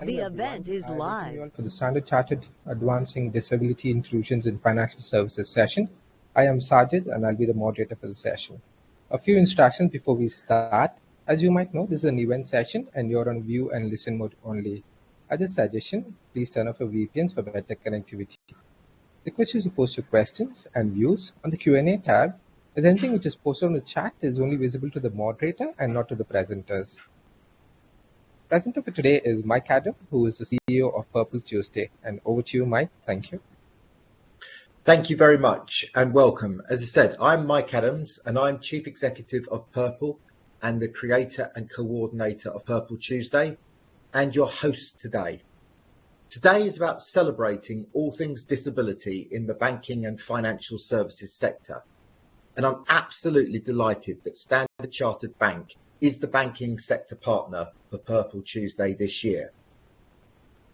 The Hello event everyone, is I welcome you live. all for the Standard Chartered Advancing Disability Inclusions in Financial Services session. I am Sajid and I'll be the moderator for the session. A few instructions before we start. As you might know, this is an event session and you're on view and listen mode only. As a suggestion, please turn off your VPNs for better connectivity. Request you to post your questions and views on the Q&A tab, as anything which is posted on the chat is only visible to the moderator and not to the presenters. Presenter for today is Mike Adam, who is the CEO of Purple Tuesday. And over to you, Mike. Thank you. Thank you very much and welcome. As I said, I'm Mike Adams and I'm Chief Executive of Purple and the creator and coordinator of Purple Tuesday and your host today. Today is about celebrating all things disability in the banking and financial services sector. And I'm absolutely delighted that Standard Chartered Bank is the banking sector partner for Purple Tuesday this year.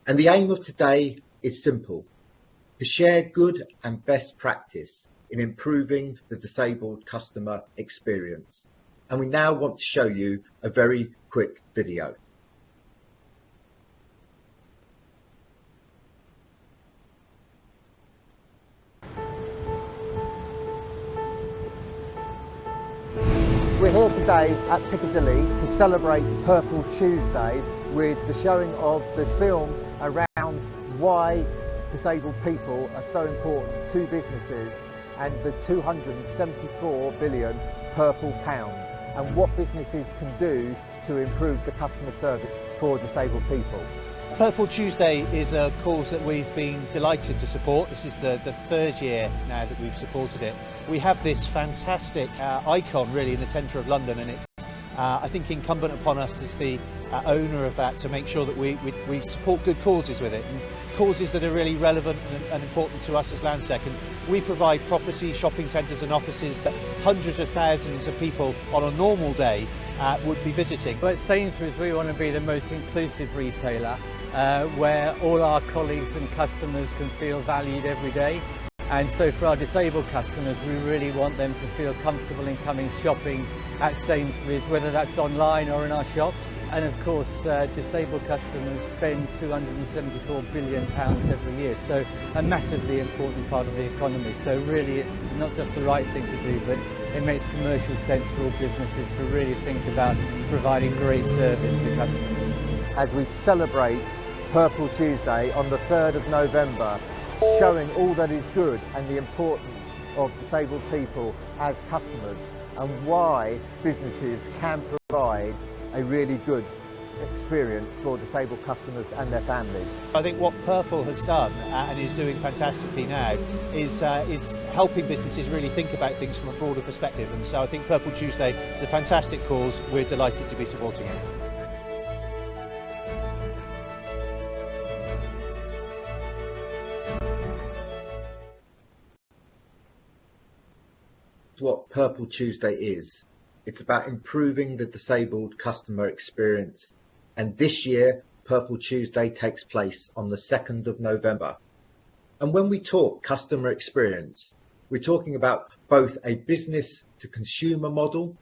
And the aim of today is simple: to share good and best practice in improving the disabled customer experience. And we now want to show you a very quick video. We're here today at Piccadilly to celebrate Purple Tuesday with the showing of the film around why disabled people are so important to businesses and the 274 billion Purple pound and what businesses can do to improve the customer service for disabled people. Purple Tuesday is a cause that we've been delighted to support. This is the third year now that we've supported it. We have this fantastic icon really in the centre of London, and it's I think incumbent upon us as the owner of that to make sure that we support good causes with it, and causes that are really relevant and important to us as Landsec. And we provide property, shopping centres and offices that hundreds of thousands of people on a normal day would be visiting. Well, at Sainsbury's we want to be the most inclusive retailer where all our colleagues and customers can feel valued every day. And so for our disabled customers, we really want them to feel comfortable in coming shopping at Sainsbury's, whether that's online or in our shops. And of course, disabled customers spend £274 billion every year, so a massively important part of the economy. So really it's not just the right thing to do, but it makes commercial sense for all businesses to really think about providing great service to customers. As we celebrate Purple Tuesday on the 3rd of November, showing all that is good and the importance of disabled people as customers and why businesses can provide a really good experience for disabled customers and their families. I think what Purple has done and is doing fantastically now is helping businesses really think about things from a broader perspective, and so I think Purple Tuesday is a fantastic cause. We're delighted to be supporting it. What Purple Tuesday is. It's about improving the disabled customer experience. And this year, Purple Tuesday takes place on the 2nd of November. And when we talk customer experience, we're talking about both a business to consumer model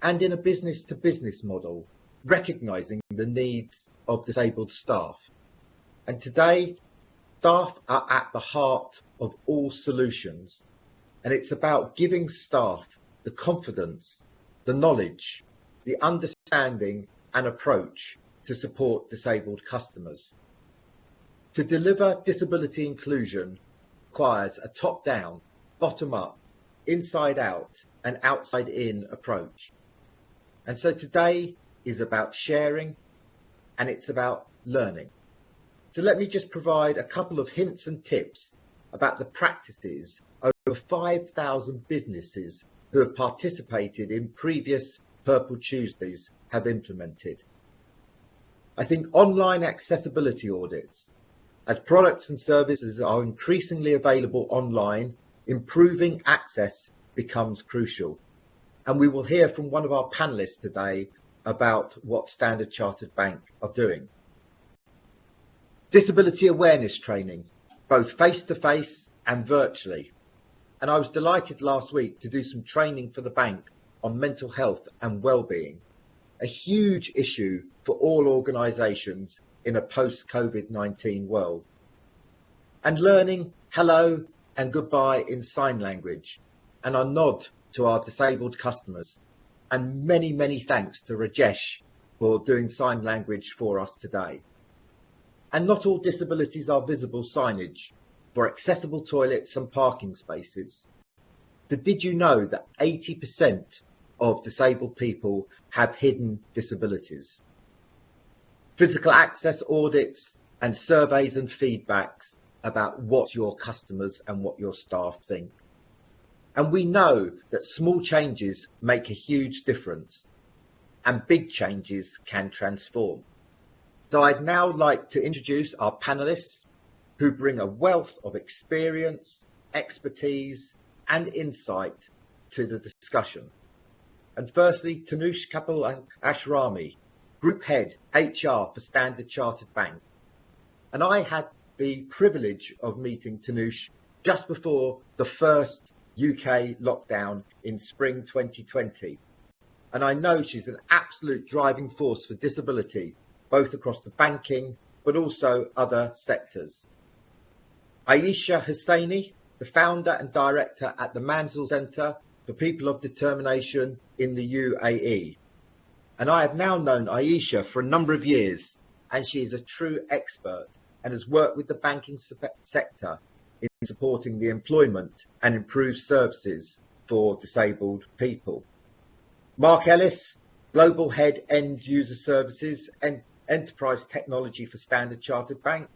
and in a business to business model, recognizing the needs of disabled staff. And today, staff are at the heart of all solutions. And it's about giving staff the confidence, the knowledge, the understanding and approach to support disabled customers. To deliver disability inclusion requires a top-down, bottom-up, inside-out and outside-in approach. And so today is about sharing and it's about learning. So let me just provide a couple of hints and tips about the practices over 5,000 businesses who have participated in previous Purple Tuesdays have implemented. I think online accessibility audits, as products and services are increasingly available online, improving access becomes crucial. And we will hear from one of our panelists today about what Standard Chartered Bank are doing. Disability awareness training, both face-to-face and virtually. And I was delighted last week to do some training for the bank on mental health and well-being, a huge issue for all organisations in a post-COVID-19 world. And learning hello and goodbye in sign language, and our nod to our disabled customers. And many, many thanks to Rajesh for doing sign language for us today. And not all disabilities are visible signage for accessible toilets and parking spaces. Did you know that 80% of disabled people have hidden disabilities? Physical access audits and surveys and feedbacks about what your customers and what your staff think. And we know that small changes make a huge difference and big changes can transform. So I'd now like to introduce our panelists who bring a wealth of experience, expertise and insight to the discussion. And firstly, Tanush Kapil Ashrami, Group Head HR for Standard Chartered Bank. And I had the privilege of meeting Tanush just before the first UK lockdown in spring 2020. And I know she's an absolute driving force for disability, both across the banking, but also other sectors. Aisha Hussaini, the founder and director at the Manzil Centre for People of Determination in the UAE. And I have now known Aisha for a number of years, and she is a true expert and has worked with the banking sector in supporting the employment and improved services for disabled people. Mark Ellis, Global Head End User Services and Enterprise Technology for Standard Chartered Bank.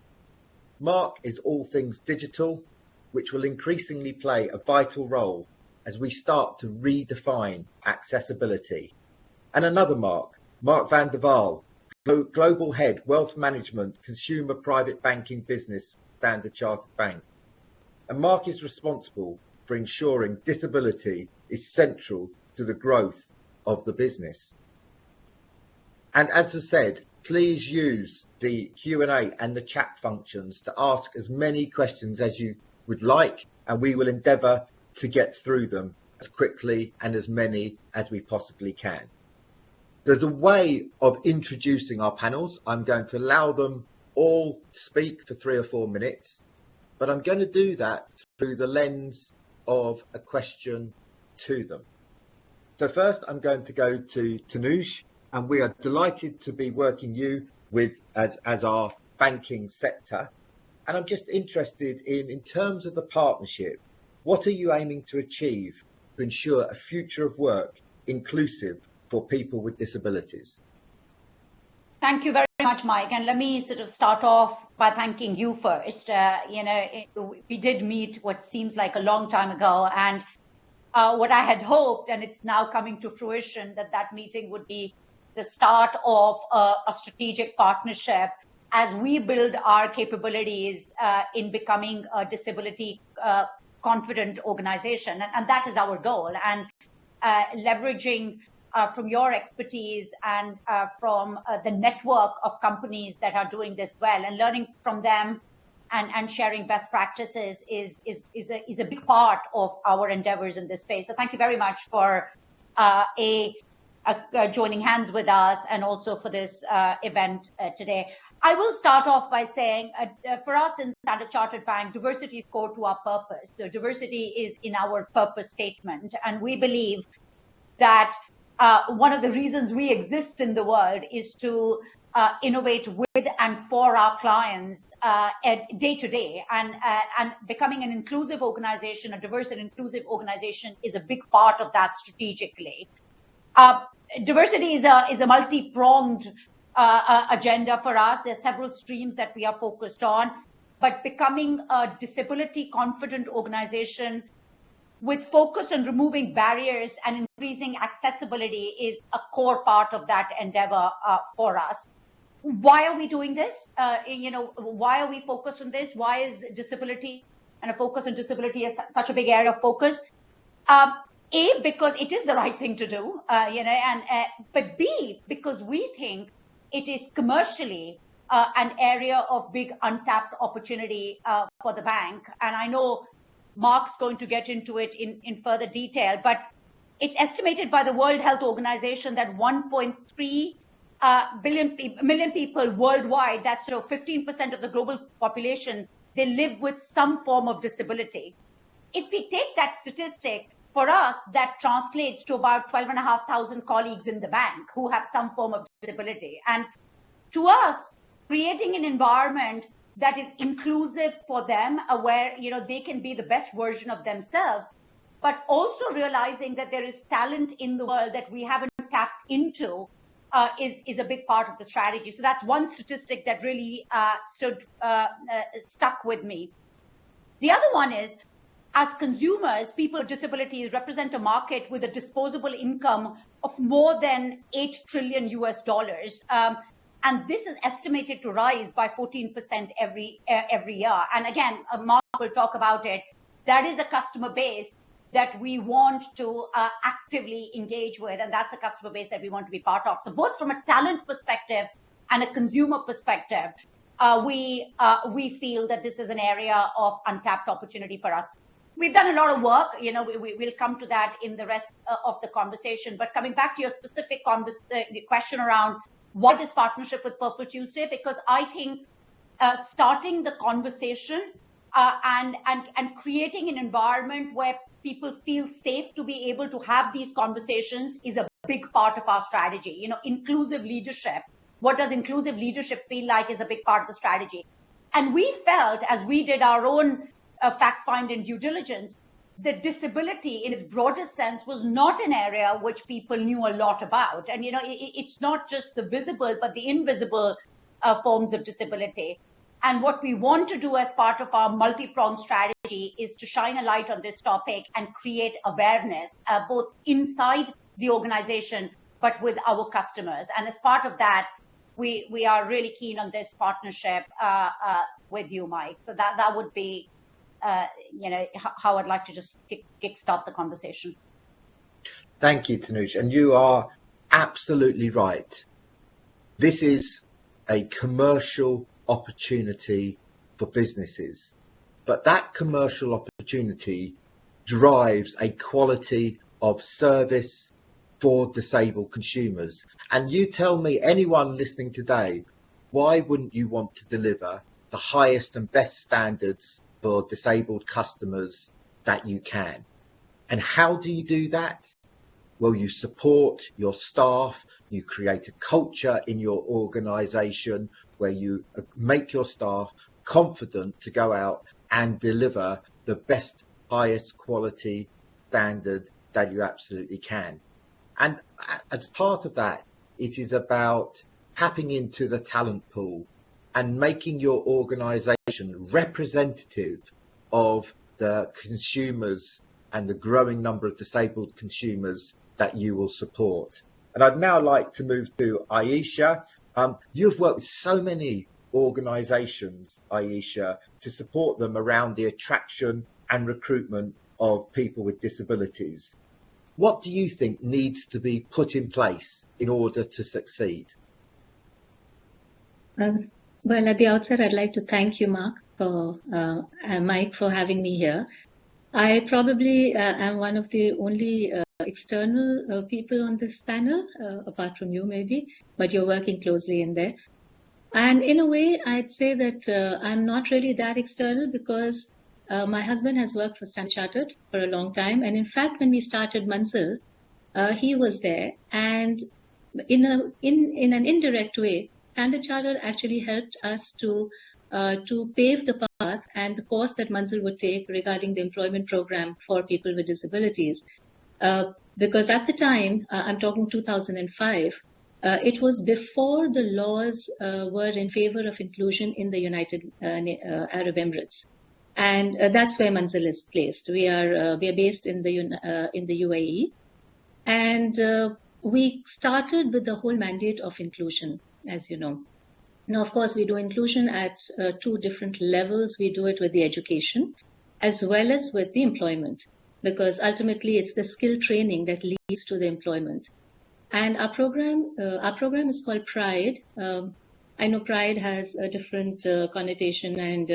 Mark is all things digital, which will increasingly play a vital role as we start to redefine accessibility. And another Mark van der Waal, Global Head Wealth Management Consumer Private Banking Business, Standard Chartered Bank. And Mark is responsible for ensuring disability is central to the growth of the business. And as I said, please use the Q&A and the chat functions to ask as many questions as you would like, and we will endeavour to get through them as quickly and as many as we possibly can. There's a way of introducing our panels. I'm going to allow them all to speak for 3 or 4 minutes, but I'm going to do that through the lens of a question to them. So first, I'm going to go to Tanush, and we are delighted to be working you with as our banking sector. And I'm just interested in terms of the partnership, what are you aiming to achieve to ensure a future of work inclusive for people with disabilities? Thank you very much, Mike. And let me sort of start off by thanking you first. We did meet what seems like a long time ago, and what I had hoped, and it's now coming to fruition, that meeting would be the start of a strategic partnership as we build our capabilities in becoming a disability confident organization. And that is our goal. And leveraging from your expertise and from the network of companies that are doing this well, and learning from them and sharing best practices is a big part of our endeavors in this space. So thank you very much for joining hands with us and also for this event today. I will start off by saying for us in Standard Chartered Bank, diversity is core to our purpose. So diversity is in our purpose statement. And we believe that one of the reasons we exist in the world is to innovate with and for our clients day to day. And becoming an inclusive organization, a diverse and inclusive organization, is a big part of that strategically. Diversity is a multi-pronged agenda for us. There are several streams that we are focused on, but becoming a disability confident organization with focus on removing barriers and increasing accessibility is a core part of that endeavor for us. Why are we doing this? Why are we focused on this? Why is disability and a focus on disability is such a big area of focus? A, because it is the right thing to do, but B, because we think it is commercially an area of big untapped opportunity for the bank. And I know Mark's going to get into it in further detail, but it's estimated by the World Health Organization that 1.3 million people worldwide, that's 15% of the global population, they live with some form of disability. If we take that statistic, for us, that translates to about 12,500 colleagues in the bank who have some form of disability. And to us, creating an environment that is inclusive for them, where they can be the best version of themselves, but also realizing that there is talent in the world that we haven't tapped into, is a big part of the strategy. So that's one statistic that really stuck with me. The other one is, as consumers, people with disabilities represent a market with a disposable income of more than $8 trillion US. And this is estimated to rise by 14% every year. And again, Mark will talk about it. That is a customer base that we want to actively engage with, and that's a customer base that we want to be part of. So both from a talent perspective and a consumer perspective, we feel that this is an area of untapped opportunity for us. We've done a lot of work. We'll come to that in the rest of the conversation. But coming back to your specific question around what is partnership with Purple Tuesday, because I think starting the conversation and creating an environment where people feel safe to be able to have these conversations is a big part of our strategy. Inclusive leadership. What does inclusive leadership feel like is a big part of the strategy. And we felt, as we did our own fact find and due diligence, that disability in its broadest sense was not an area which people knew a lot about. And, it's not just the visible, but the invisible forms of disability. And what we want to do as part of our multi-pronged strategy is to shine a light on this topic and create awareness, both inside the organization, but with our customers. And as part of that, we are really keen on this partnership with you, Mike. So that would be how I'd like to just kickstart the conversation. Thank you, Tanuj. And you are absolutely right. This is a commercial opportunity for businesses, but that commercial opportunity drives a quality of service for disabled consumers. And you tell me, anyone listening today, why wouldn't you want to deliver the highest and best standards for disabled customers that you can? And how do you do that? Well, you support your staff, you create a culture in your organization where you make your staff confident to go out and deliver the best, highest quality standard that you absolutely can. And as part of that, it is about tapping into the talent pool and making your organization representative of the consumers and the growing number of disabled consumers that you will support. And I'd now like to move to Aisha. You've worked with so many organizations, Aisha, to support them around the attraction and recruitment of people with disabilities. What do you think needs to be put in place in order to succeed? Well, at the outset, I'd like to thank you, Mark, Mike, for having me here. I probably am one of the only external people on this panel, apart from you maybe, but you're working closely in there. And in a way, I'd say that I'm not really that external because my husband has worked for Standard Chartered for a long time. And in fact, when we started Manzil, he was there. And in an indirect way, Standard Chartered actually helped us to pave the path and the course that Manzil would take regarding the employment program for people with disabilities. Because at the time, I'm talking 2005, it was before the laws were in favor of inclusion in the United Arab Emirates. And that's where Manzil is placed. We are based in the UAE. And we started with the whole mandate of inclusion, as you know. Now, of course, we do inclusion at two different levels. We do it with the education as well as with the employment, because ultimately it's the skill training that leads to the employment. And our program is called Pride. I know Pride has a different connotation and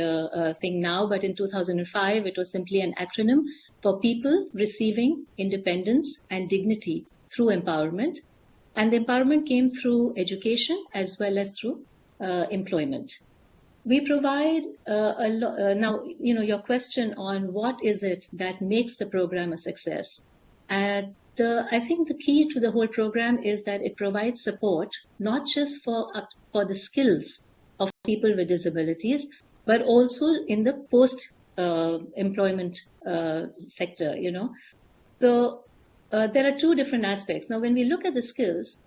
thing now, but in 2005, it was simply an acronym for people receiving independence and dignity through empowerment. And the empowerment came through education as well as through employment. We provide now, your question on what is it that makes the program a success. I think the key to the whole program is that it provides support, not just for the skills of people with disabilities, but also in the post-employment sector, So there are two different aspects. Now, when we look at the skills,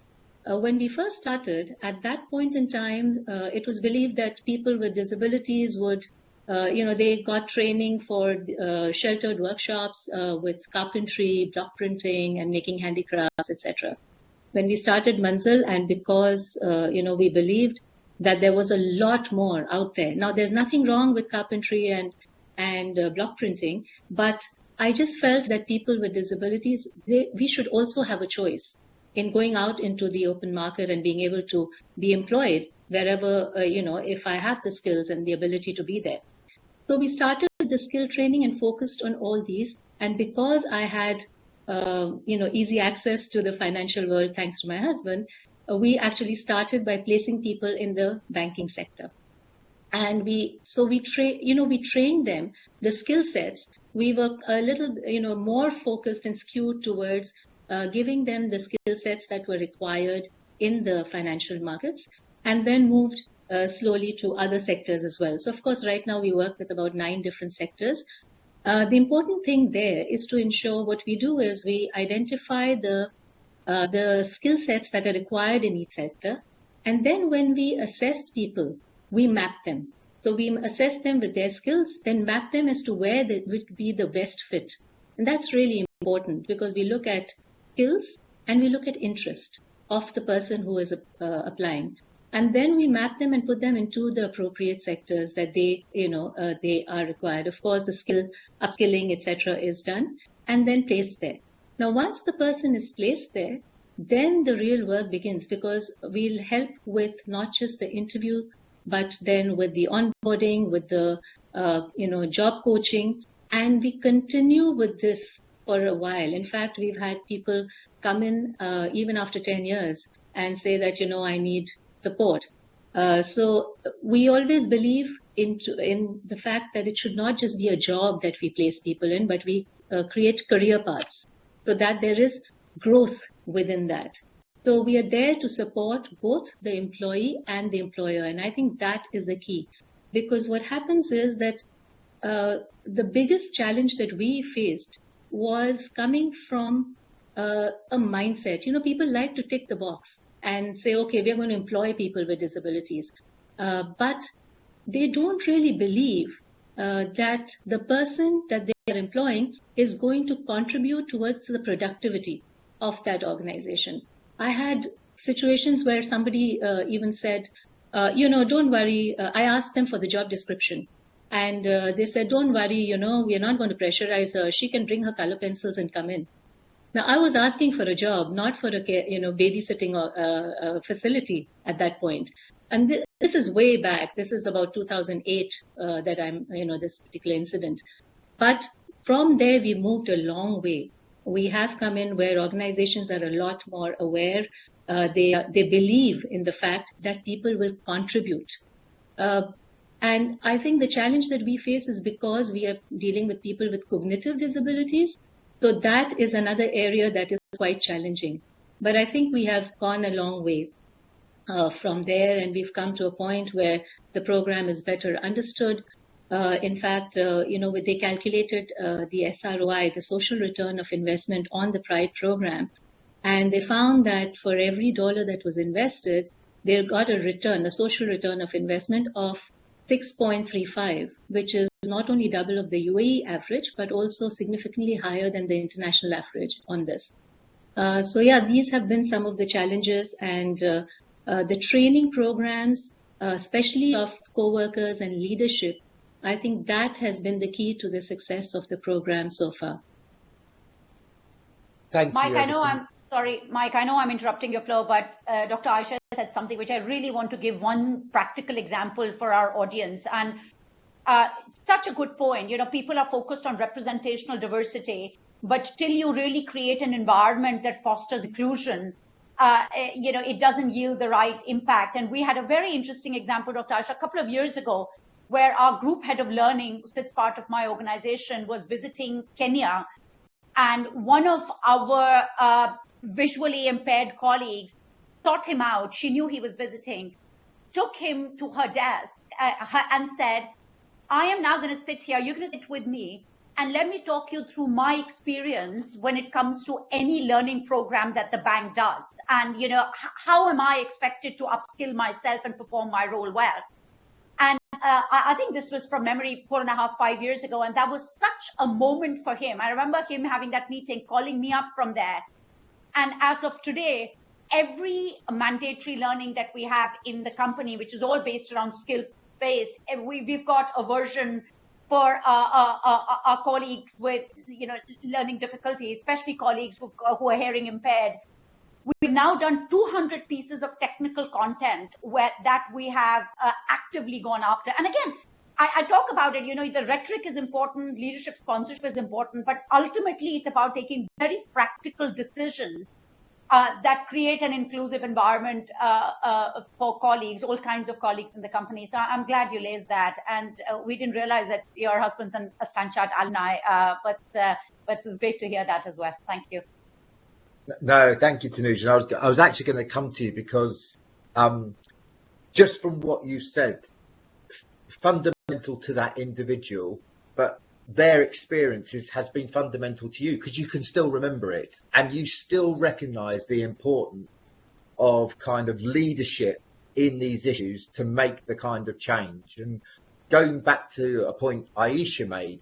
when we first started, at that point in time, it was believed that people with disabilities would, they got training for sheltered workshops with carpentry, block printing, and making handicrafts, etc. When we started Manzil, and because, we believed that there was a lot more out there. Now, there's nothing wrong with carpentry and block printing, but I just felt that people with disabilities, we should also have a choice in going out into the open market and being able to be employed wherever, if I have the skills and the ability to be there. So we started with the skill training and focused on all these. And because I had, easy access to the financial world, thanks to my husband, we actually started by placing people in the banking sector. And we trained them, the skill sets. We were a little, more focused and skewed towards giving them the skill sets that were required in the financial markets, and then moved slowly to other sectors as well. So, of course, right now we work with about 9 different sectors. The important thing there is to ensure what we do is we identify the skill sets that are required in each sector. And then when we assess people, we map them. So we assess them with their skills, then map them as to where they would be the best fit. And that's really important because we look at skills and we look at interest of the person who is applying. And then we map them and put them into the appropriate sectors that they are required. Of course, the skill upskilling, etc., is done and then placed there. Now, once the person is placed there, then the real work begins because we'll help with not just the interview, but then with the onboarding, with the job coaching, and we continue with this for a while. In fact, we've had people come in even after 10 years and say that, I need support. So we always believe in the fact that it should not just be a job that we place people in, but we create career paths so that there is growth within that. So we are there to support both the employee and the employer. And I think that is the key, because what happens is that the biggest challenge that we faced was coming from a mindset. People like to tick the box and say, okay, we're going to employ people with disabilities. But they don't really believe that the person that they are employing is going to contribute towards the productivity of that organization. I had situations where somebody even said, don't worry. I asked them for the job description. And they said, don't worry, we are not going to pressurize her. She can bring her color pencils and come in. Now, I was asking for a job, not for a babysitting facility at that point. And this is way back. This is about 2008 that I'm, this particular incident. But from there, we moved a long way. We have come in where organizations are a lot more aware. They believe in the fact that people will contribute. And I think the challenge that we face is because we are dealing with people with cognitive disabilities. So that is another area that is quite challenging. But I think we have gone a long way from there, and we've come to a point where the program is better understood. In fact, they calculated the SROI, the social return of investment on the Pride program, and they found that for every $1 that was invested, they got a return, a social return of investment of 6.35, which is not only double of the UAE average, but also significantly higher than the international average on this. So yeah, these have been some of the challenges, and the training programs, especially of co-workers and leadership, I think that has been the key to the success of the program so far. Thank Mike, you. Mike, I know I'm interrupting your flow, but Dr. Aisha said something which I really want to give one practical example for our audience. And such a good point. People are focused on representational diversity, but till you really create an environment that fosters inclusion, it doesn't yield the right impact. And we had a very interesting example, Dr. Aisha, a couple of years ago, where our group head of learning, who sits part of my organization, was visiting Kenya. And one of our visually impaired colleagues sought him out. She knew he was visiting, took him to her desk and said, I am now going to sit here. You're going to sit with me and let me talk you through my experience when it comes to any learning program that the bank does. And, how am I expected to upskill myself and perform my role well? And I think this was from memory 4.5, 5 years ago. And that was such a moment for him. I remember him having that meeting, calling me up from there. And as of today, every mandatory learning that we have in the company, which is all based around skill-based, we've got a version for our colleagues with, learning difficulties, especially colleagues who are hearing impaired. We've now done 200 pieces of technical content that we have actively gone after. And again, I talk about it, the rhetoric is important, leadership sponsorship is important, but ultimately it's about taking very practical decisions that create an inclusive environment for colleagues, all kinds of colleagues in the company. So I'm glad you raised that. And we didn't realize that your husband's a Stanchart alumni, but it was great to hear that as well. Thank you. No, thank you, Tanuja. I was actually going to come to you because just from what you said, fundamental to that individual, but their experiences has been fundamental to you because you can still remember it and you still recognize the importance of kind of leadership in these issues to make the kind of change. And going back to a point Aisha made,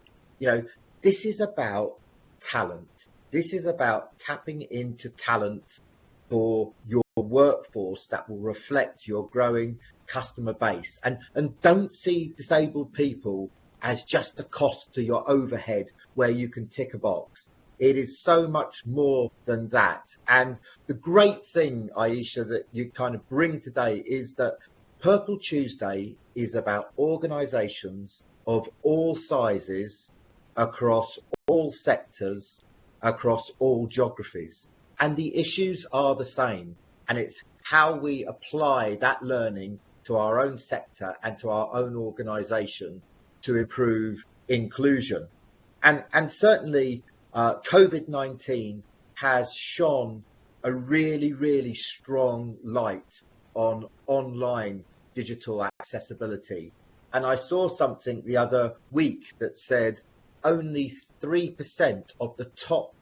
this is about talent. This is about tapping into talent for your workforce that will reflect your growing customer base. And don't see disabled people as just a cost to your overhead where you can tick a box. It is so much more than that. And the great thing, Aisha, that you kind of bring today is that Purple Tuesday is about organisations of all sizes, across all sectors, across all geographies. And the issues are the same. And it's how we apply that learning to our own sector and to our own organisation to improve inclusion. And certainly COVID-19 has shone a really, really strong light on online digital accessibility. And I saw something the other week that said only 3% of the top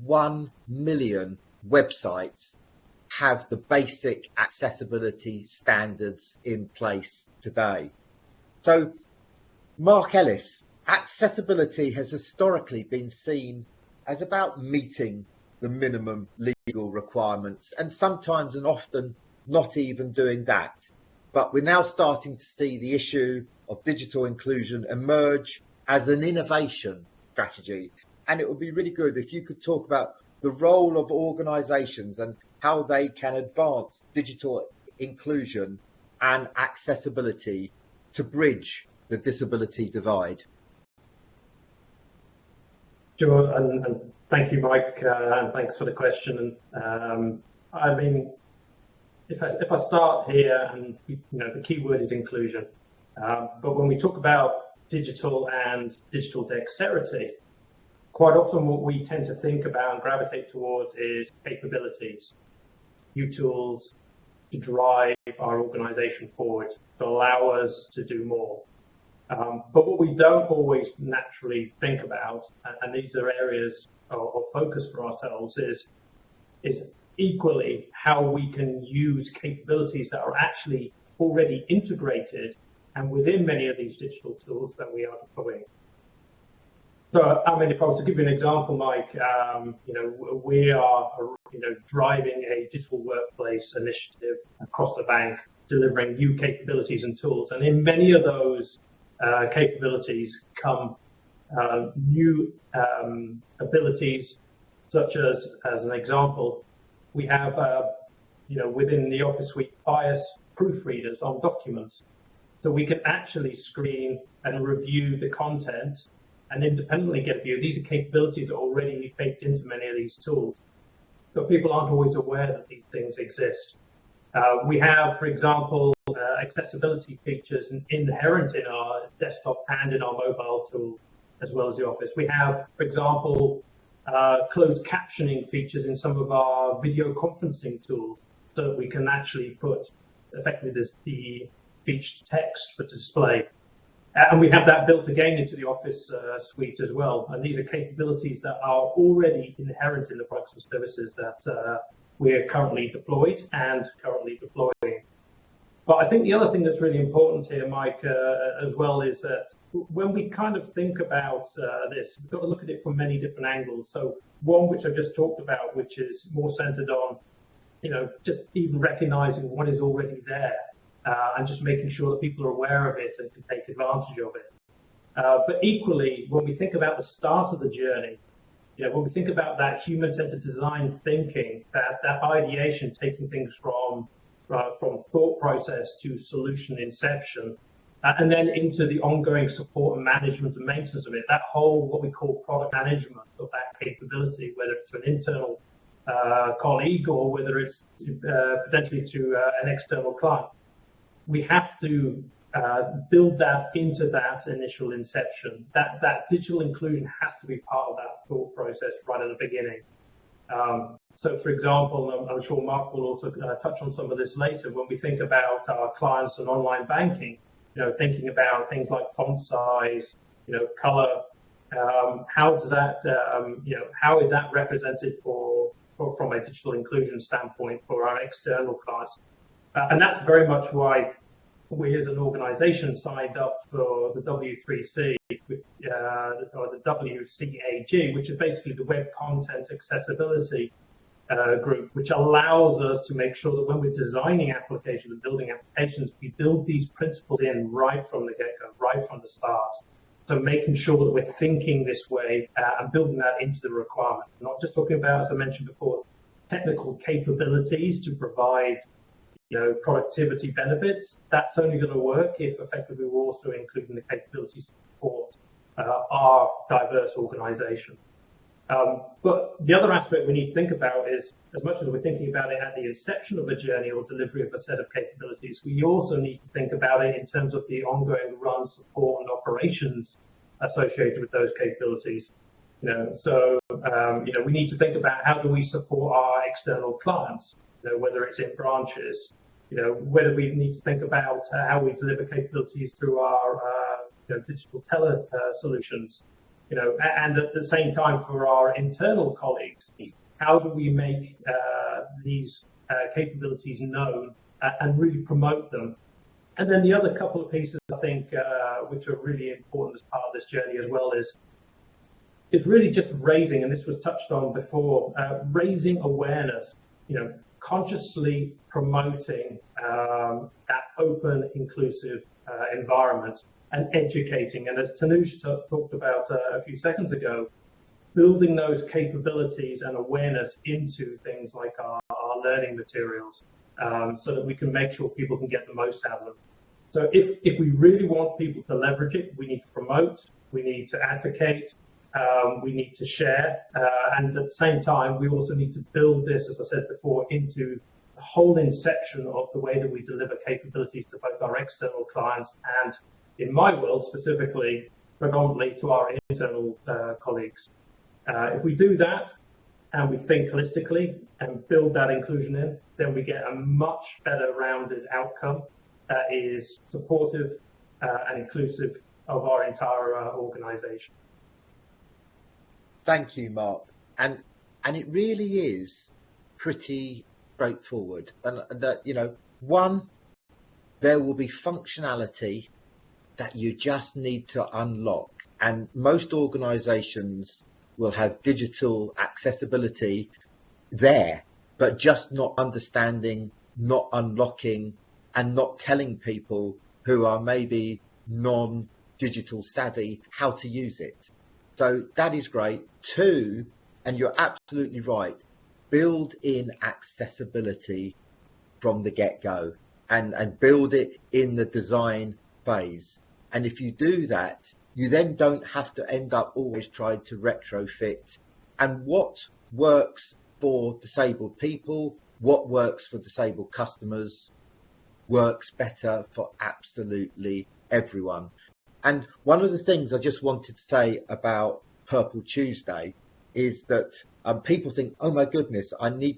1 million websites have the basic accessibility standards in place today. So, Mark Ellis, accessibility has historically been seen as about meeting the minimum legal requirements and sometimes and often not even doing that. But we're now starting to see the issue of digital inclusion emerge as an innovation strategy. And it would be really good if you could talk about the role of organisations and how they can advance digital inclusion and accessibility to bridge the disability divide. Sure, and thank you, Mike, and thanks for the question. And I mean, if I start here, and the key word is inclusion. But when we talk about digital and digital dexterity, quite often what we tend to think about and gravitate towards is capabilities, new tools to drive our organisation forward, to allow us to do more. But what we don't always naturally think about, and these are areas of focus for ourselves, is equally how we can use capabilities that are actually already integrated and within many of these digital tools that we are deploying. So, I mean, if I was to give you an example, Mike, we are, driving a digital workplace initiative across the bank, delivering new capabilities and tools. And in many of those capabilities come new abilities, such as an example, we have, within the Office Suite bias proofreaders on documents. So we can actually screen and review the content and independently get a view. These are capabilities that are already baked into many of these tools. but people aren't always aware that these things exist. We have, for example, accessibility features inherent in our desktop and in our mobile tool, as well as the Office. We have, for example, closed captioning features in some of our video conferencing tools, so that we can actually put effectively the featured text for display. And we have that built again into the Office suite as well. And these are capabilities that are already inherent in the products and services that we're currently deployed and currently deploying. But I think the other thing that's really important here, Mike, as well, is that when we kind of think about this, we've got to look at it from many different angles. So one, which I've just talked about, which is more centered on, just even recognizing what is already there and just making sure that people are aware of it and can take advantage of it. But equally, when we think about the start of the journey, when we think about that human-centered design thinking, that ideation, taking things from thought process to solution inception, and then into the ongoing support and management and maintenance of it, that whole, what we call product management of that capability, whether it's to an internal colleague or whether it's potentially to an external client. We have to build that into that initial inception. That digital inclusion has to be part of that thought process right at the beginning. So, for example, I'm sure Mark will also touch on some of this later. When we think about our clients and online banking, thinking about things like font size, color, how does that, how is that represented from a digital inclusion standpoint for our external clients? And that's very much why we as an organization signed up for the W3C, or the WCAG, which is basically the Web Content Accessibility group, which allows us to make sure that when we're designing applications and building applications, we build these principles in right from the get-go, right from the start. So making sure that we're thinking this way and building that into the requirement. Not just talking about, as I mentioned before, technical capabilities to provide productivity benefits. That's only going to work if effectively we're also including the capabilities to support our diverse organization. But the other aspect we need to think about is, as much as we're thinking about it at the inception of a journey or delivery of a set of capabilities, we also need to think about it in terms of the ongoing run, support, and operations associated with those capabilities. So we need to think about how do we support our external clients, whether it's in branches, whether we need to think about how we deliver capabilities through our digital tele solutions, and at the same time for our internal colleagues, how do we make these capabilities known and really promote them? And then the other couple of pieces, I think, which are really important as part of this journey as well, is really just raising, and this was touched on before, raising awareness, consciously promoting that open, inclusive environment and educating. And as Tanuj talked about a few seconds ago, building those capabilities and awareness into things like our learning materials, so that we can make sure people can get the most out of them. So if we really want people to leverage it, we need to promote, we need to advocate, we need to share, and at the same time, we also need to build this, as I said before, into the whole inception of the way that we deliver capabilities to both our external clients and, in my world specifically, predominantly to our internal colleagues. If we do that and we think holistically and build that inclusion in, then we get a much better rounded outcome that is supportive and inclusive of our entire organization. Thank you, Mark. And it really is pretty straightforward. And that, one, there will be functionality that you just need to unlock. And most organizations will have digital accessibility there, but just not understanding, not unlocking, and not telling people who are maybe non-digital savvy how to use it. So that is great. Two, and you're absolutely right, build in accessibility from the get-go and build it in the design phase. And if you do that, you then don't have to end up always trying to retrofit. And what works for disabled people, what works for disabled customers, works better for absolutely everyone. And one of the things I just wanted to say about Purple Tuesday is that people think, oh my goodness,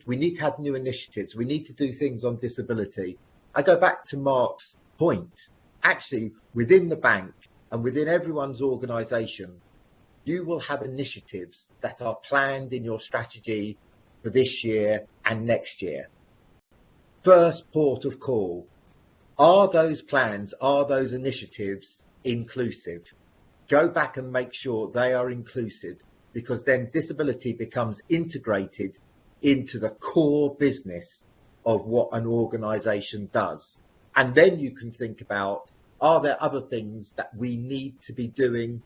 we need to have new initiatives. We need to do things on disability. I go back to Mark's point. Actually, within the bank and within everyone's organisation, you will have initiatives that are planned in your strategy for this year and next year. First port of call. Are those plans, are those initiatives inclusive? Go back and make sure they are inclusive, because then disability becomes integrated into the core business of what an organisation does. And then you can think about, are there other things that we need to be doing,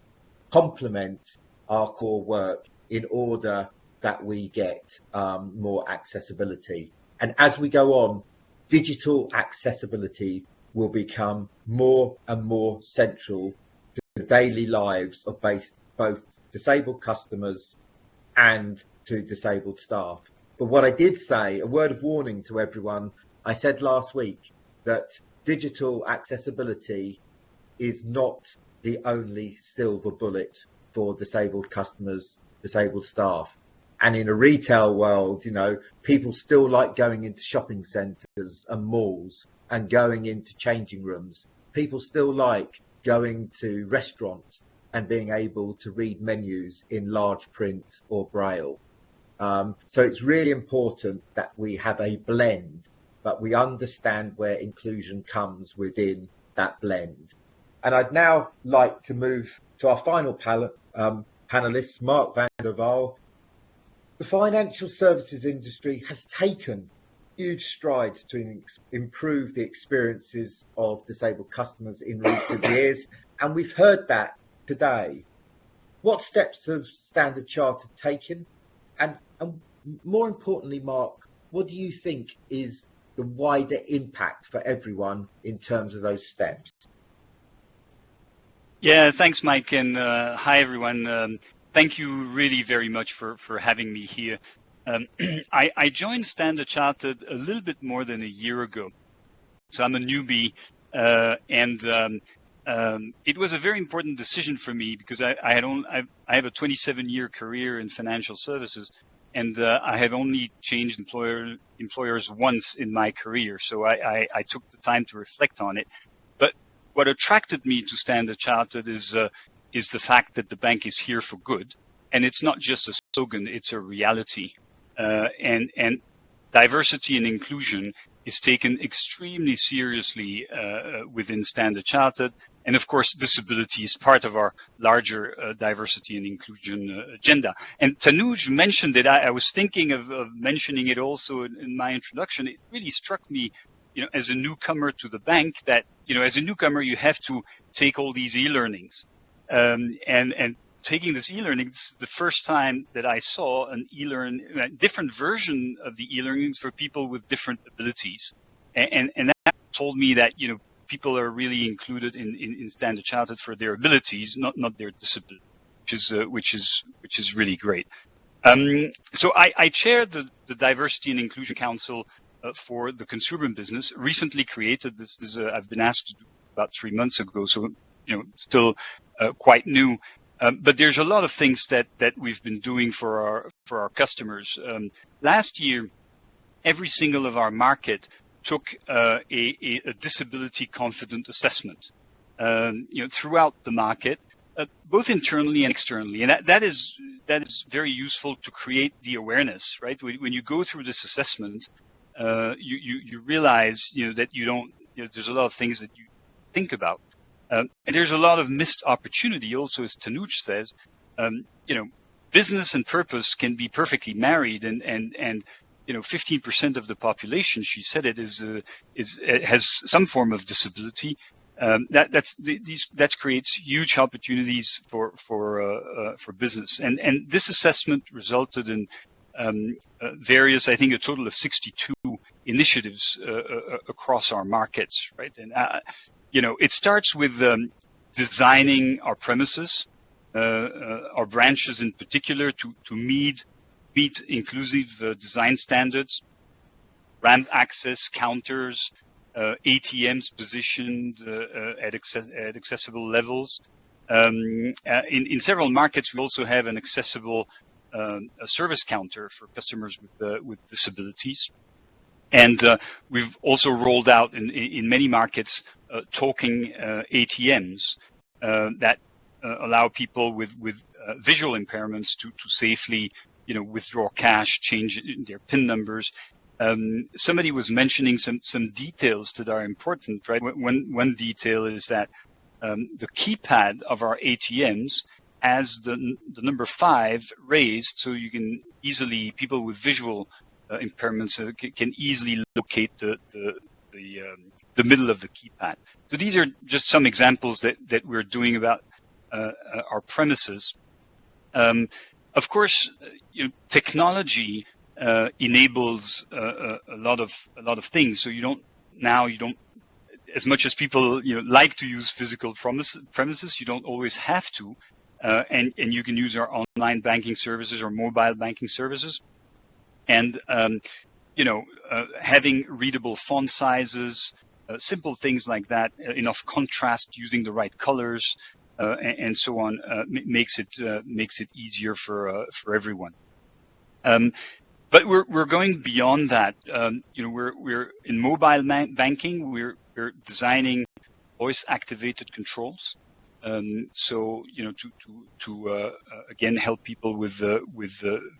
complement our core work in order that we get more accessibility? And as we go on, digital accessibility will become more and more central to the daily lives of both disabled customers and to disabled staff. But what I did say, a word of warning to everyone, I said last week that digital accessibility is not the only silver bullet for disabled customers, disabled staff. And in a retail world, people still like going into shopping centres and malls and going into changing rooms. People still like going to restaurants and being able to read menus in large print or braille. So it's really important that we have a blend, but we understand where inclusion comes within that blend. And I'd now like to move to our final panelists, Mark van der Waal. The financial services industry has taken huge strides to improve the experiences of disabled customers in recent years, and we've heard that today. What steps have Standard Chartered taken? And more importantly, Mark, what do you think is the wider impact for everyone in terms of those steps? Yeah, thanks, Mike, and hi, everyone. Thank you really very much for having me here. I joined Standard Chartered a little bit more than a year ago, so I'm a newbie, and it was a very important decision for me because I have a 27-year career in financial services, and I have only changed employers once in my career, so I took the time to reflect on it. But what attracted me to Standard Chartered is the fact that the bank is here for good, and it's not just a slogan; it's a reality. And diversity and inclusion is taken extremely seriously within Standard Chartered. And of course, disability is part of our larger diversity and inclusion agenda. And Tanuj mentioned it. I was thinking of mentioning it also in my introduction. It really struck me, as a newcomer to the bank, that, as a newcomer, you have to take all these e-learnings. And taking this e-learning, this is the first time that I saw a different version of the e-learnings for people with different abilities. And that told me that, people are really included in Standard Chartered for their abilities, not their disability, which is really great. So I chair the Diversity and Inclusion Council for the consumer business, recently created. This is I've been asked to do about 3 months ago, so still quite new. But there's a lot of things that we've been doing for our customers. Last year, every single of our market took a disability confident assessment, throughout the market, both internally and externally, and that is very useful to create the awareness, right? When you go through this assessment, you realize that you don't. There's a lot of things that you think about. And there's a lot of missed opportunity also, as Tanuj says. Business and purpose can be perfectly married, and 15% of the population, she said it, has some form of disability. That creates huge opportunities for business. And this assessment resulted in various, I think, a total of 62 initiatives across our markets, right? And it starts with designing our premises, our branches in particular, to meet meet inclusive design standards, ramp access, counters, ATMs positioned at accessible levels. In several markets, we also have an accessible a service counter for customers with disabilities. And we've also rolled out in many markets talking ATMs that allow people with visual impairments to safely, withdraw cash, change their PIN numbers. Somebody was mentioning some details that are important, right? One detail is that the keypad of our ATMs has the number 5 raised, so you can easily, people with visual impairments can easily locate the middle of the keypad. So these are just some examples that we're doing about our premises. Of course, technology enables a lot of things. So you don't, as much as people like to use physical premises, you don't always have to, and you can use our online banking services or mobile banking services. And having readable font sizes, simple things like that, enough contrast, using the right colors, and so on, makes it easier for everyone. But we're going beyond that. We're in mobile banking. We're designing voice-activated controls. So to again help people with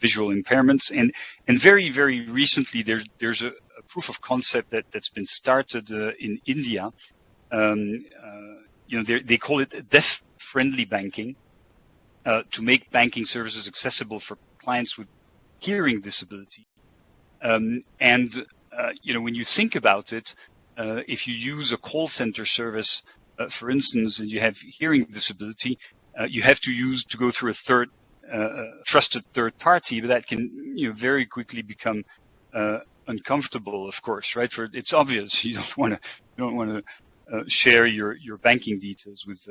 visual impairments, and very recently there's a proof of concept that's been started in India. They call it deaf-friendly banking, to make banking services accessible for clients with hearing disability. When you think about it, if you use a call center service, for instance, and you have hearing disability, you have to go through a trusted third party, but that can very quickly become uncomfortable, of course, right? It's obvious you don't want to share your banking details with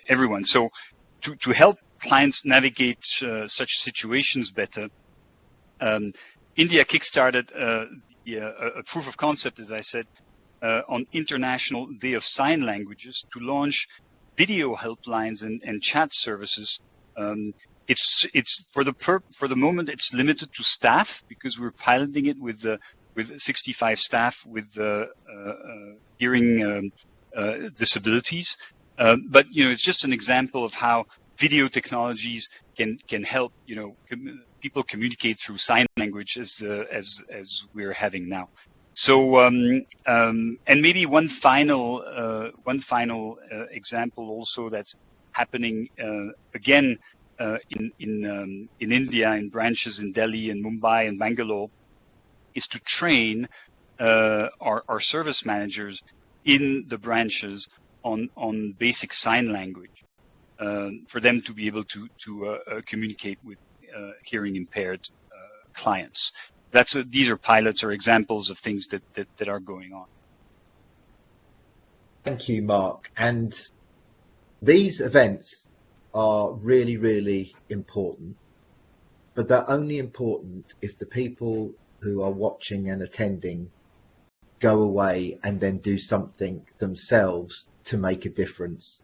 everyone. So to help clients navigate such situations better, India kickstarted a proof of concept, as I said, on International Day of Sign Languages to launch video helplines and chat services. It's for the moment it's limited to staff, because we're piloting it with 65 staff with hearing disabilities. But it's just an example of how video technologies can help people communicate through sign language as we're having now. So and maybe one final example also that's happening again in India, in branches in Delhi and Mumbai and Bangalore, is to train our service managers in the branches on basic sign language, for them to be able to communicate with hearing impaired clients. These are pilots or examples of things that are going on. Thank you, Mark. And these events are really, really important, but they're only important if the people who are watching and attending go away and then do something themselves to make a difference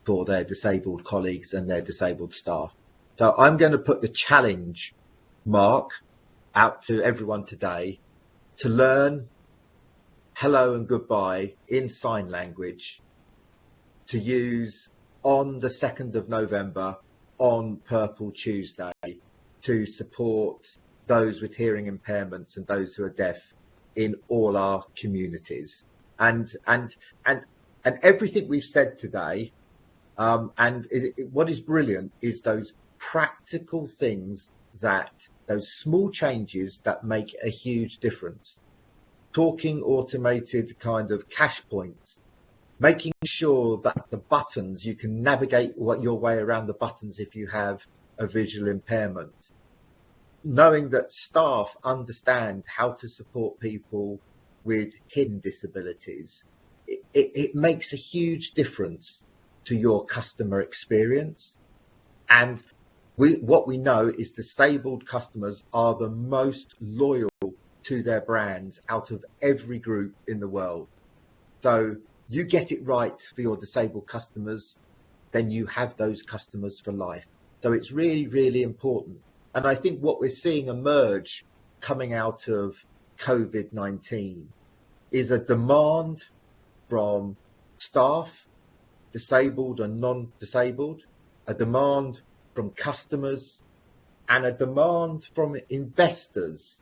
for their disabled colleagues and their disabled staff. So I'm going to put the challenge, Mark, out to everyone today to learn hello and goodbye in sign language, to use on the 2nd of November on Purple Tuesday to support those with hearing impairments and those who are deaf in all our communities. And everything we've said today, what is brilliant is those practical things, those small changes that make a huge difference. Talking automated kind of cash points, making sure that the buttons, you can navigate your way around the buttons if you have a visual impairment. Knowing that staff understand how to support people with hidden disabilities, it makes a huge difference to your customer experience. And what we know is disabled customers are the most loyal to their brands out of every group in the world. So you get it right for your disabled customers, then you have those customers for life. So it's really, really important. And I think what we're seeing emerge coming out of COVID-19 is a demand from staff, disabled and non-disabled, a demand from customers, and a demand from investors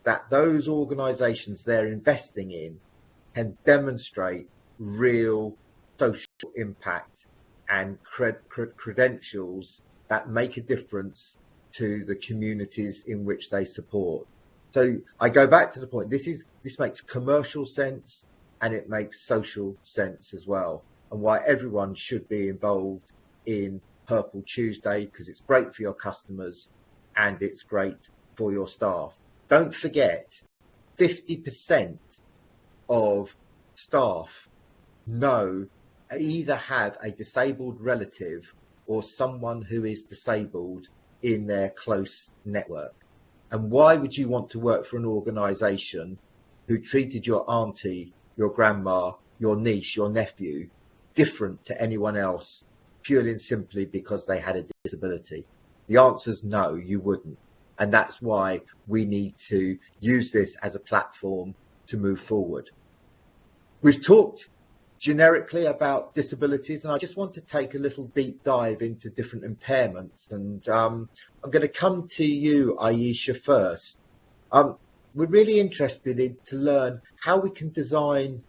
that those organizations they're investing in can demonstrate real social impact and credentials that make a difference to the communities in which they support. So I go back to the point, this makes commercial sense and it makes social sense as well, and why everyone should be involved in Purple Tuesday, because it's great for your customers and it's great for your staff. Don't forget, 50% of staff either have a disabled relative or someone who is disabled in their close network. And why would you want to work for an organisation who treated your auntie, your grandma, your niece, your nephew different to anyone else purely and simply because they had a disability? The answer's no, you wouldn't. And that's why we need to use this as a platform to move forward. We've talked generically about disabilities, and I just want to take a little deep dive into different impairments. And I'm going to come to you, Aisha, first. We're really interested to learn how we can design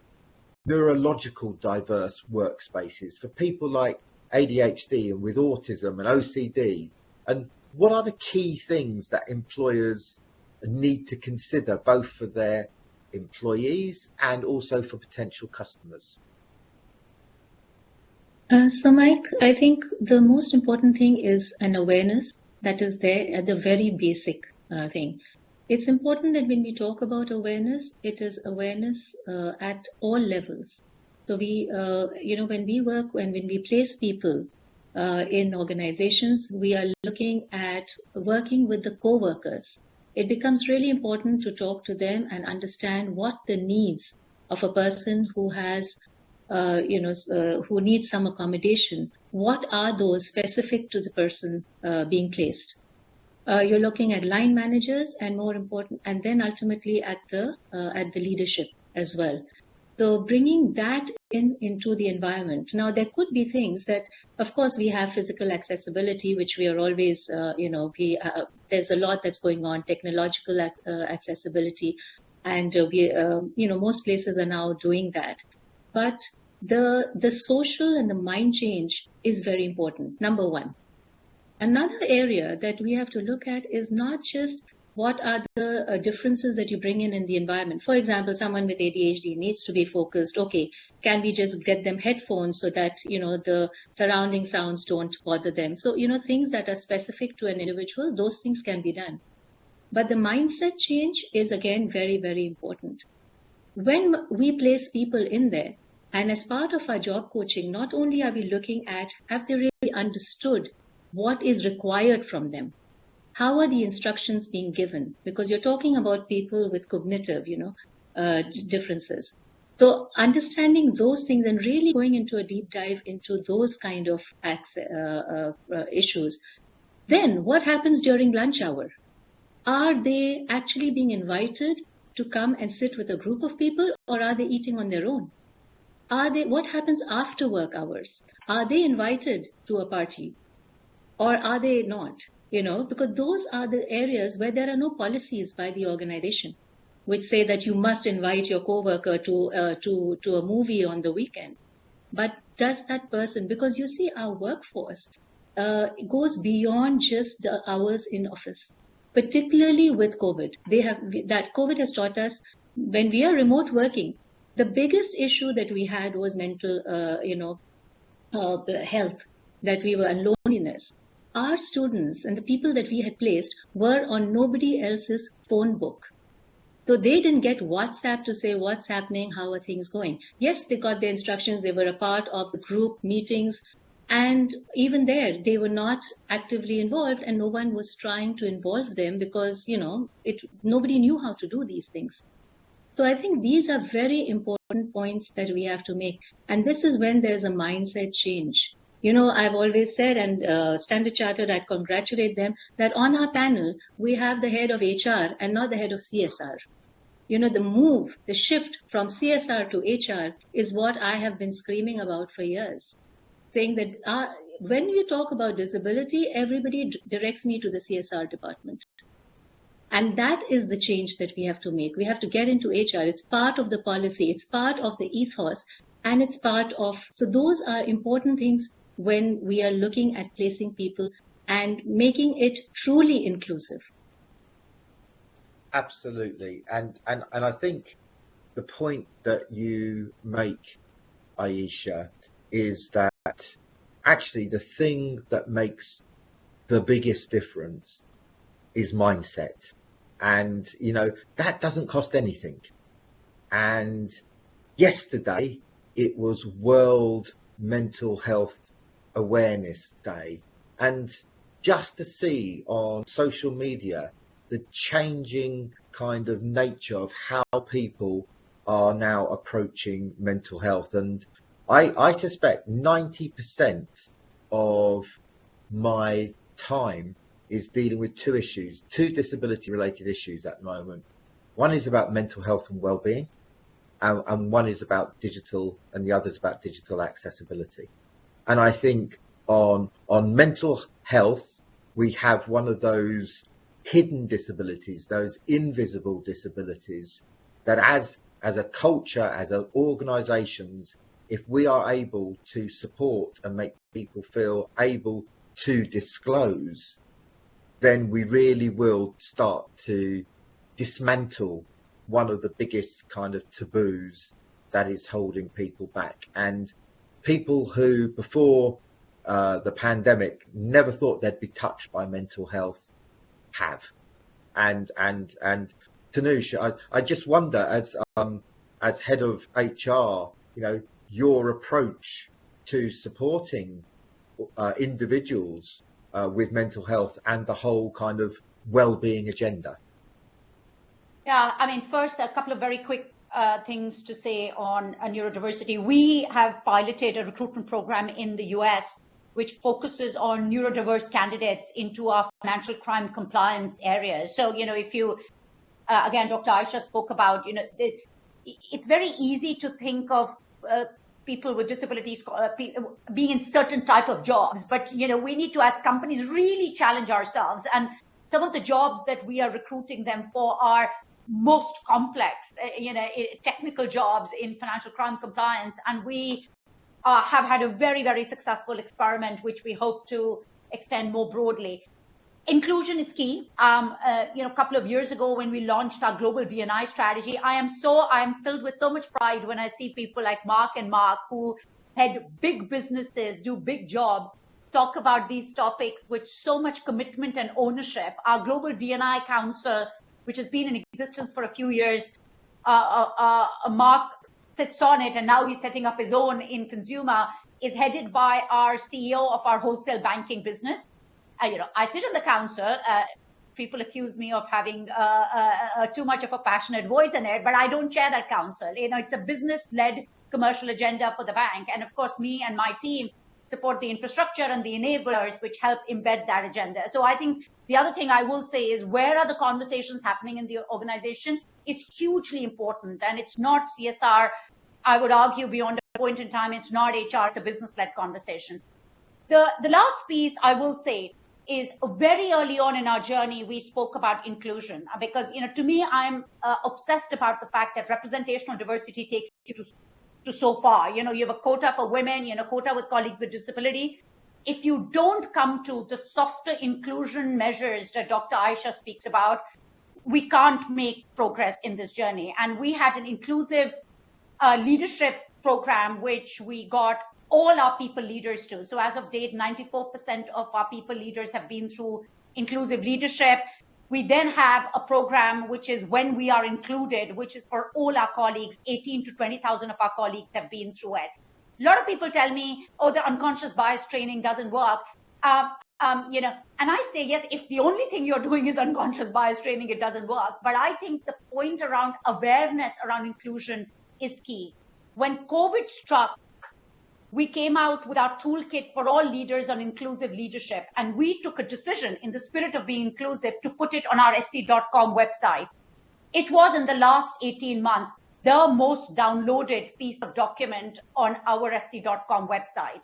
neurological diverse workspaces for people like ADHD and with autism and OCD. And what are the key things that employers need to consider, both for their employees and also for potential customers? So, Mike, I think the most important thing is an awareness that is there at the very basic thing. It's important that when we talk about awareness, it is awareness at all levels. So when we place people in organizations, we are looking at working with the co-workers. It becomes really important to talk to them and understand what the needs of a person who has, who needs some accommodation. What are those specific to the person being placed? You're looking at line managers, and more important, and then ultimately at the leadership as well. So bringing that into the environment. Now, there could be things that, of course, we have physical accessibility, which we are always, there's a lot that's going on, technological accessibility, and most places are now doing that. But the social and the mind change is very important, number one. Another area that we have to look at is not just what are the differences that you bring in the environment. For example, someone with ADHD needs to be focused. Okay, can we just get them headphones so that, the surrounding sounds don't bother them? So, things that are specific to an individual, those things can be done. But the mindset change is, again, very, very important. When we place people in there, and as part of our job coaching, not only are we looking at, have they really understood what is required from them? How are the instructions being given? Because you're talking about people with cognitive, differences. So understanding those things and really going into a deep dive into those kind of issues. Then what happens during lunch hour? Are they actually being invited to come and sit with a group of people, or are they eating on their own? What happens after work hours? Are they invited to a party, or are they not? Because those are the areas where there are no policies by the organization, which say that you must invite your coworker to a movie on the weekend. But does that person, because you see our workforce goes beyond just the hours in office, particularly with COVID. COVID has taught us, when we are remote working, the biggest issue that we had was mental, health, that we were, and loneliness. Our students and the people that we had placed were on nobody else's phone book. So they didn't get WhatsApp to say what's happening, how are things going. Yes, they got the instructions, they were a part of the group meetings, And even there, they were not actively involved, and no one was trying to involve them because, nobody knew how to do these things. So I think these are very important points that we have to make. And this is when there's a mindset change. I've always said, and Standard Chartered, I congratulate them, that on our panel, we have the head of HR and not the head of CSR. The shift from CSR to HR is what I have been screaming about for years, saying that when you talk about disability, everybody directs me to the CSR department. And that is the change that we have to make. We have to get into HR. It's part of the policy. It's part of the ethos. And it's so those are important things when we are looking at placing people and making it truly inclusive. Absolutely. And I think the point that you make, Aisha, is that actually the thing that makes the biggest difference is mindset. And, that doesn't cost anything. And yesterday it was World Mental Health Awareness Day. And just to see on social media the changing kind of nature of how people are now approaching mental health. And I suspect 90% of my time is dealing with two disability related issues at the moment. One is about mental health and well-being, and one is about digital, and the other is about digital accessibility. And I think on mental health, we have one of those hidden disabilities, those invisible disabilities, that as a culture, as organizations, if we are able to support and make people feel able to disclose, then we really will start to dismantle one of the biggest kind of taboos that is holding people back. And people who before the pandemic never thought they'd be touched by mental health have. And Tanush, I just wonder, as head of HR, your approach to supporting individuals with mental health and the whole kind of well-being agenda. Yeah, first, a couple of very quick things to say on neurodiversity. We have piloted a recruitment program in the US which focuses on neurodiverse candidates into our financial crime compliance areas. So, if you, again, Dr. Aisha spoke about, it's very easy to think of people with disabilities being in certain type of jobs, but we need to, as companies, really challenge ourselves. And some of the jobs that we are recruiting them for are most complex, technical jobs in financial crime compliance. And we have had a very, very successful experiment, which we hope to extend more broadly. Inclusion is key. A couple of years ago when we launched our global D&I strategy, I am filled with so much pride when I see people like Mark who head big businesses, do big jobs, talk about these topics with so much commitment and ownership. Our global D&I council, which has been in existence for a few years, Mark sits on it, and now he's setting up his own in consumer, is headed by our CEO of our wholesale banking business. I sit on the council. People accuse me of having too much of a passionate voice in it, but I don't chair that council. It's a business-led commercial agenda for the bank. And of course, me and my team support the infrastructure and the enablers which help embed that agenda. So I think the other thing I will say is, where are the conversations happening in the organization is hugely important. And it's not CSR. I would argue beyond a point in time, it's not HR, it's a business-led conversation. The last piece I will say is, very early on in our journey, we spoke about inclusion, because, to me, I'm obsessed about the fact that representational diversity takes you to so far. You have a quota for women, quota with colleagues with disability. If you don't come to the softer inclusion measures that Dr. Aisha speaks about, we can't make progress in this journey. And we had an inclusive leadership program, which we got all our people leaders to. So as of date, 94% of our people leaders have been through inclusive leadership. We then have a program which is When We Are Included, which is for all our colleagues. 18 to 20,000 of our colleagues have been through it. A lot of people tell me, oh, the unconscious bias training doesn't work. And I say, yes, if the only thing you're doing is unconscious bias training, it doesn't work. But I think the point around awareness around inclusion is key. When COVID struck, we came out with our toolkit for all leaders on inclusive leadership. And we took a decision in the spirit of being inclusive to put it on our SC.com website. It was in the last 18 months, the most downloaded piece of document on our SC.com website.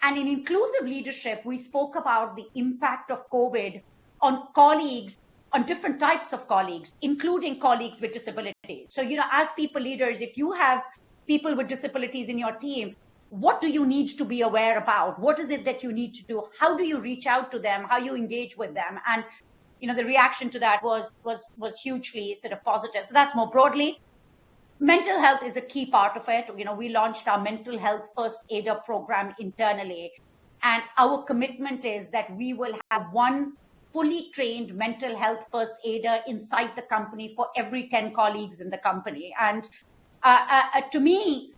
And in inclusive leadership, we spoke about the impact of COVID on colleagues, on different types of colleagues, including colleagues with disabilities. So, as people leaders, if you have people with disabilities in your team, what do you need to be aware about? What is it that you need to do? How do you reach out to them? How you engage with them? And, the reaction to that was hugely sort of positive. So that's more broadly. Mental health is a key part of it. We launched our mental health first aider program internally. And our commitment is that we will have one fully trained mental health first aider inside the company for every 10 colleagues in the company. And to me,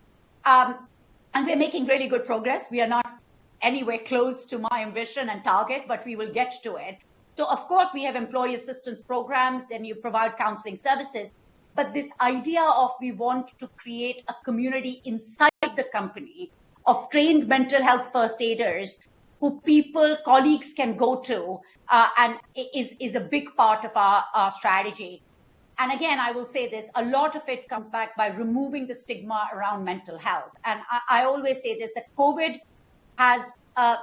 and we're making really good progress. We are not anywhere close to my ambition and target, but we will get to it. So of course, we have employee assistance programs, then you provide counseling services. But this idea of we want to create a community inside the company of trained mental health first aiders who colleagues can go to, and is a big part of our strategy. And again, I will say this, a lot of it comes back by removing the stigma around mental health. And I always say this, that COVID has,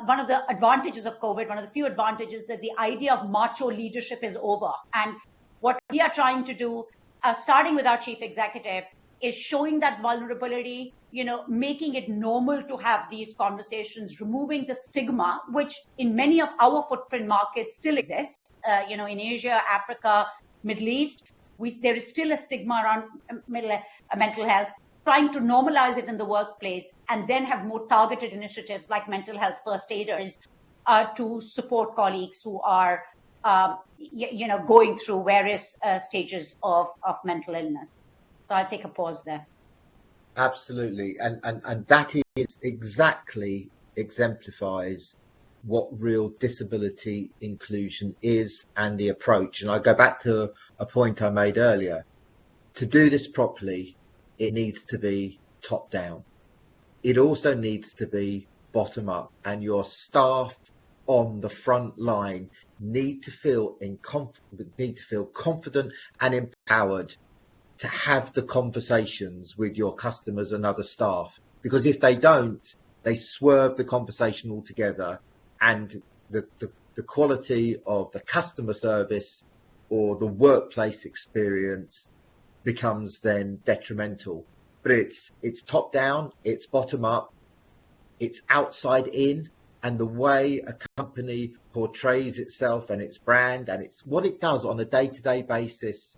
one of the advantages of COVID, one of the few advantages, that the idea of macho leadership is over. And what we are trying to do, starting with our chief executive, is showing that vulnerability, making it normal to have these conversations, removing the stigma, which in many of our footprint markets still exists, in Asia, Africa, Middle East. There is still a stigma around mental health, trying to normalize it in the workplace, and then have more targeted initiatives like mental health first aiders to support colleagues who are going through various stages of mental illness. So I'll take a pause there. Absolutely. And that is exactly exemplifies what real disability inclusion is and the approach. And I go back to a point I made earlier. To do this properly, it needs to be top down. It also needs to be bottom up, and your staff on the front line need to feel confident and empowered to have the conversations with your customers and other staff. Because if they don't, they swerve the conversation altogether, and the quality of the customer service or the workplace experience becomes then detrimental. But it's top down, it's bottom up, it's outside in, and the way a company portrays itself and its brand and it's what it does on a day-to-day basis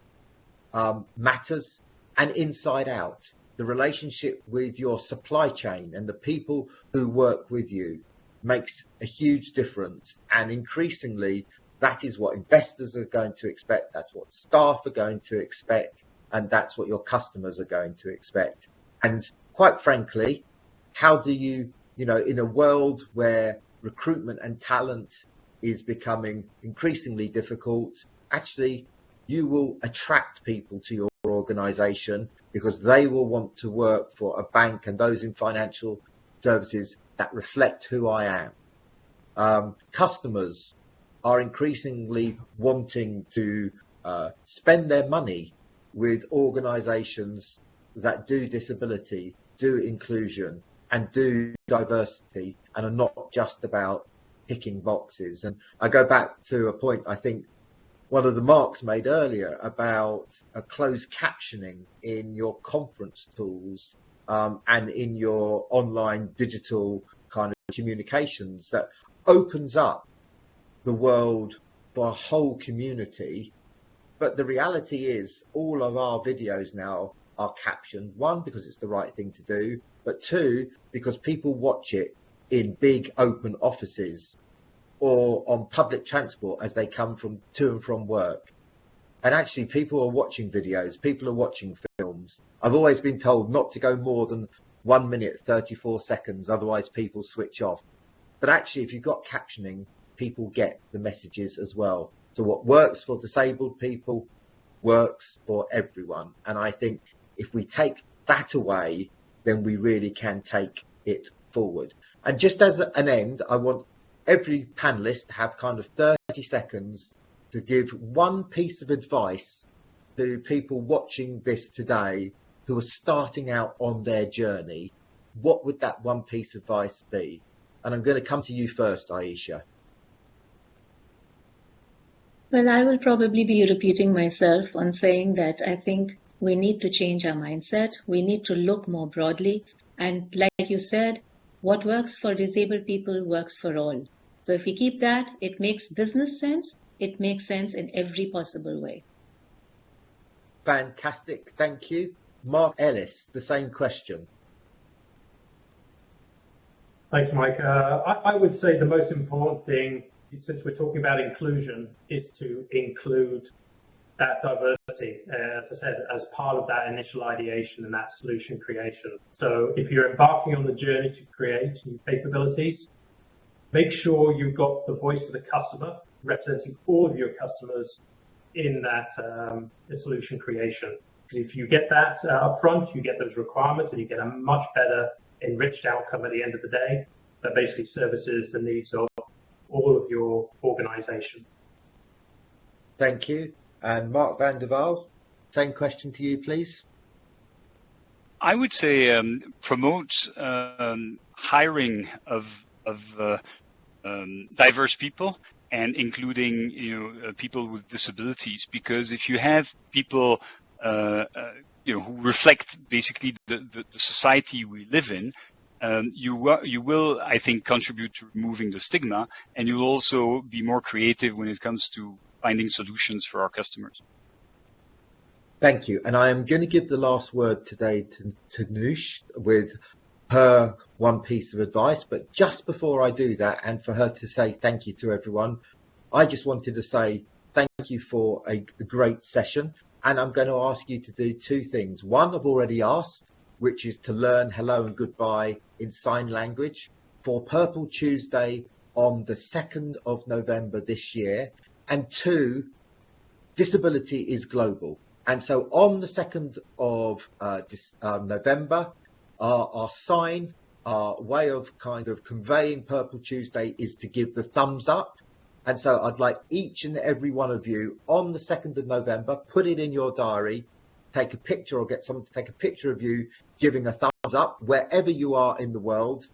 matters. And inside out, the relationship with your supply chain and the people who work with you makes a huge difference. And increasingly, that is what investors are going to expect, that's what staff are going to expect, and that's what your customers are going to expect. And quite frankly, how do you, in a world where recruitment and talent is becoming increasingly difficult, actually, you will attract people to your organization because they will want to work for a bank and those in financial services that reflect who I am. Customers are increasingly wanting to spend their money with organizations that do disability, do inclusion, and do diversity, and are not just about ticking boxes. And I go back to a point I think one of the Marks made earlier about a closed captioning in your conference tools and in your online digital kind of communications that opens up the world for a whole community. But the reality is all of our videos now are captioned, one, because it's the right thing to do, but two, because people watch it in big open offices or on public transport as they come to and from work. And actually people are watching videos, people are watching films. I've always been told not to go more than 1 minute, 34 seconds. Otherwise people switch off. But actually, if you've got captioning, people get the messages as well. So what works for disabled people works for everyone. And I think if we take that away, then we really can take it forward. And just as an end, I want every panelist to have kind of 30 seconds to give one piece of advice to people watching this today who are starting out on their journey. What would that one piece of advice be? And I'm going to come to you first, Aisha. Well, I will probably be repeating myself on saying that I think we need to change our mindset. We need to look more broadly. And like you said, what works for disabled people works for all. So if we keep that, it makes business sense. It makes sense in every possible way. Fantastic. Thank you. Mark Ellis, the same question. Thanks, Mike. I would say the most important thing, since we're talking about inclusion, is to include that diversity, as I said, as part of that initial ideation and that solution creation. So if you're embarking on the journey to create new capabilities, make sure you've got the voice of the customer, representing all of your customers in that solution creation. Because if you get that up front, you get those requirements and you get a much better enriched outcome at the end of the day that basically services the needs of all of your organization. Thank you. And Mark van der Waal, same question to you, please. I would say promote hiring of diverse people, and including people with disabilities, because if you have people who reflect basically the society we live in, you will, I think, contribute to removing the stigma, and you'll also be more creative when it comes to finding solutions for our customers. Thank you. And I am going to give the last word today to Tanush with her one piece of advice. But just before I do that, and for her to say thank you to everyone, I just wanted to say thank you for a great session. And I'm going to ask you to do two things. One, I've already asked, which is to learn hello and goodbye in sign language for Purple Tuesday on the 2nd of November this year. And two, disability is global. And so on the 2nd of November, our sign, our way of kind of conveying Purple Tuesday is to give the thumbs up. And so I'd like each and every one of you on the 2nd of November, put it in your diary, take a picture or get someone to take a picture of you giving a thumbs up wherever you are in the world,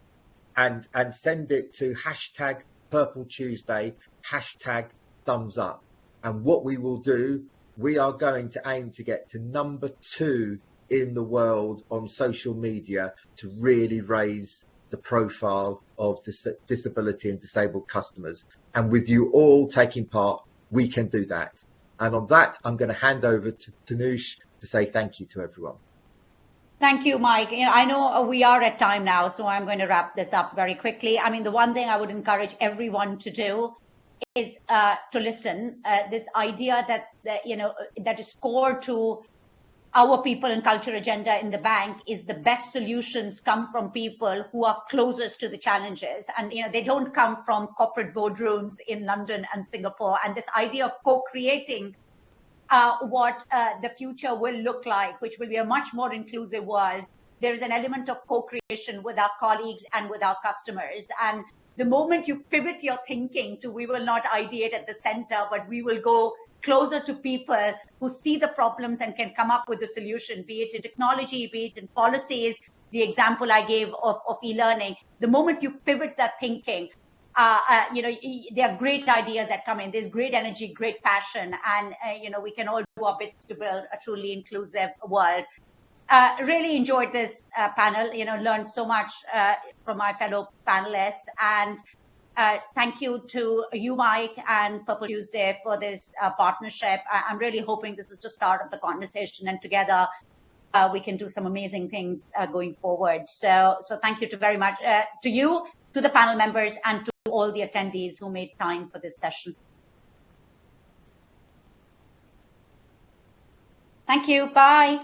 and send it to hashtag Purple Tuesday, hashtag thumbs up. And what we will do, we are going to aim to get to number 2 in the world on social media to really raise the profile of disability and disabled customers. And with you all taking part, we can do that. And on that, I'm going to hand over to Tanush to say thank you to everyone. Thank you, Mike. I know we are at time now, so I'm going to wrap this up very quickly. I mean, the one thing I would encourage everyone to do is to listen. This idea that is core to our people and culture agenda in the bank is the best solutions come from people who are closest to the challenges, and they don't come from corporate boardrooms in London and Singapore. And this idea of co-creating what the future will look like, which will be a much more inclusive world. There is an element of co-creation with our colleagues and with our customers. And the moment you pivot your thinking to, we will not ideate at the center, but we will go closer to people who see the problems and can come up with a solution, be it in technology, be it in policies, the example I gave of e-learning. The moment you pivot that thinking, there are great ideas that come in. There's great energy, great passion, and we can all do our bits to build a truly inclusive world. Really enjoyed this panel. Learned so much from my fellow panelists, and thank you to you, Mike, and Purple Tuesday for this partnership. I'm really hoping this is the start of the conversation, and together we can do some amazing things going forward. So thank you very much to you, to the panel members, and to all the attendees who made time for this session. Thank you. Bye.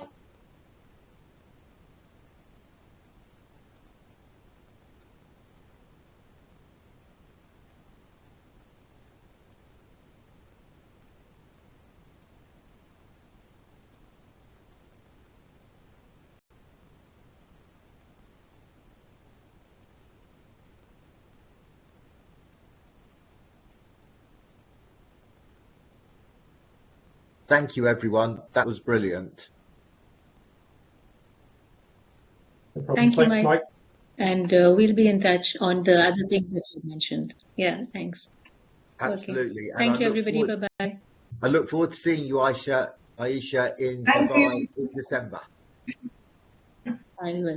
Thank you, everyone. That was brilliant. No problem. Thank you, Thanks, Mike. And we'll be in touch on the other things that you mentioned. Yeah, thanks. Absolutely. And Thank I you, look everybody. forward- Bye-bye. I look forward to seeing you, Aisha, in Thank Dubai you. in December. I will.